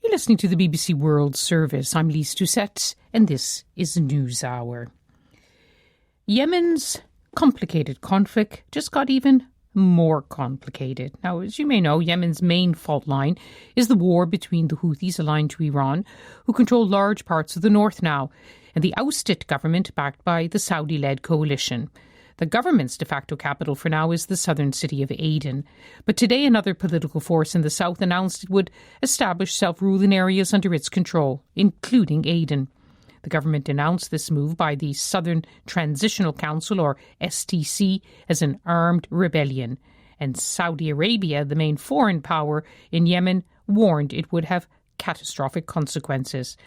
You're listening to the BBC World Service. I'm Lyse Doucet, and this is Newshour. Yemen's complicated conflict just got even more complicated. Now, as you may know, Yemen's main fault line is the war between the Houthis aligned to Iran, who control large parts of the north now, and the ousted government backed by the Saudi-led coalition. The government's de facto capital for now is the southern city of Aden. But today another political force in the south announced it would establish self-rule in areas under its control, including Aden. The government announced this move by the Southern Transitional Council, or STC, as an armed rebellion. And Saudi Arabia, the main foreign power in Yemen, warned it would have catastrophic consequences.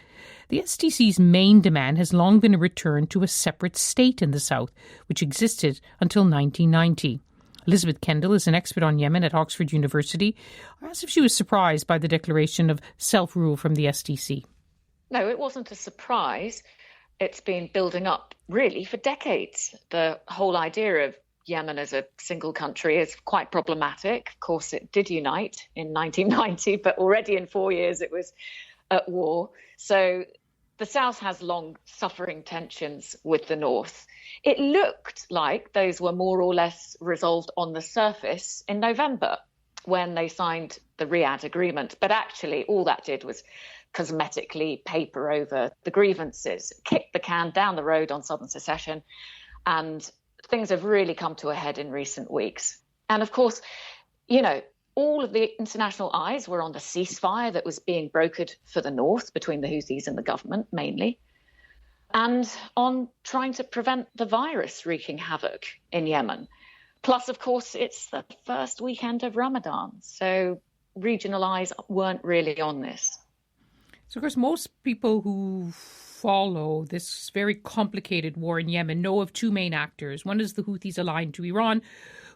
The STC's main demand has long been a return to a separate state in the south, which existed until 1990. Elisabeth Kendall is an expert on Yemen at Oxford University. I asked if she was surprised by the declaration of self-rule from the STC. No, it wasn't a surprise. It's been building up really for decades. The whole idea of Yemen as a single country is quite problematic. Of course, it did unite in 1990, but already in 4 years it was at war. So the South has long suffering tensions with the North. It looked like those were more or less resolved on the surface in November when they signed the Riyadh agreement. But actually, all that did was cosmetically paper over the grievances, kick the can down the road on southern secession, and things have really come to a head in recent weeks. And of course, all of the international eyes were on the ceasefire that was being brokered for the north between the Houthis and the government mainly, and on trying to prevent the virus wreaking havoc in Yemen. Plus, of course, it's the first weekend of Ramadan, so regional eyes weren't really on this. So, of course, most people who follow this very complicated war in Yemen know of two main actors. One is the Houthis aligned to Iran,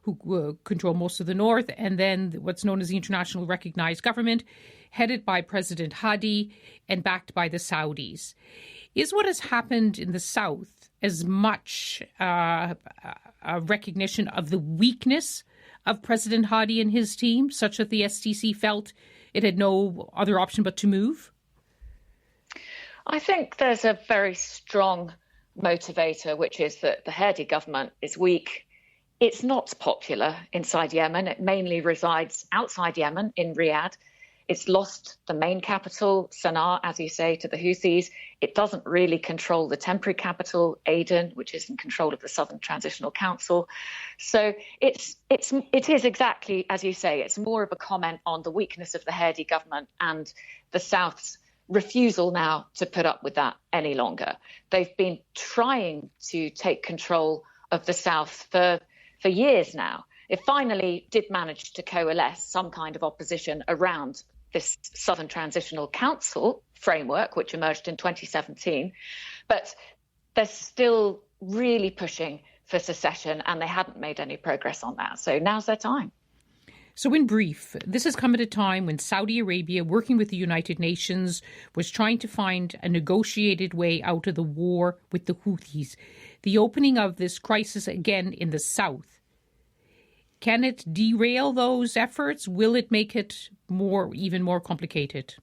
who control most of the north, and then what's known as the international recognized government, headed by President Hadi and backed by the Saudis. Is what has happened in the south as much a recognition of the weakness of President Hadi and his team, such that the STC felt it had no other option but to move? I think there's a very strong motivator, which is that the Hadi government is weak. It's not popular inside Yemen. It mainly resides outside Yemen in Riyadh. It's lost the main capital, Sana'a, as you say, to the Houthis. It doesn't really control the temporary capital, Aden, which is in control of the Southern Transitional Council. So it is exactly, as you say, it's more of a comment on the weakness of the Hadi government and the South's refusal now to put up with that any longer. They've been trying to take control of the South for years now. It finally did manage to coalesce some kind of opposition around this Southern Transitional Council framework, which emerged in 2017. But they're still really pushing for secession, and they hadn't made any progress on that. So now's their time. So in brief, this has come at a time when Saudi Arabia, working with the United Nations, was trying to find a negotiated way out of the war with the Houthis. The opening of this crisis again in the south, can it derail those efforts? Will it make it even more complicated?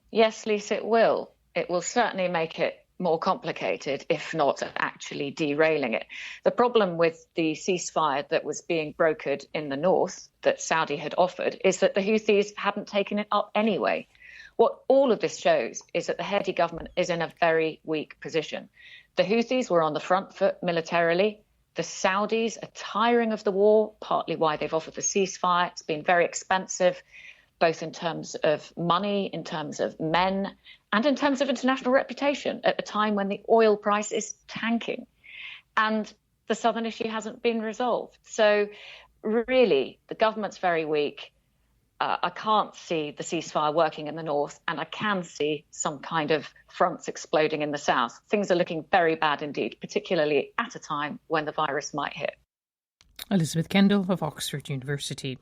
Yes, Lisa, it will. It will certainly make it more complicated, if not actually derailing it. The problem with the ceasefire that was being brokered in the north that Saudi had offered is that the Houthis hadn't taken it up anyway. What all of this shows is that the Hadi government is in a very weak position. The Houthis were on the front foot militarily. The Saudis are tiring of the war, partly why they've offered the ceasefire. It's been very expensive, both in terms of money, in terms of men, and in terms of international reputation at a time when the oil price is tanking. And the southern issue hasn't been resolved. So really, the government's very weak. I can't see the ceasefire working in the north, and I can see some kind of fronts exploding in the south. Things are looking very bad indeed, particularly at a time when the virus might hit. Elisabeth Kendall of Oxford University.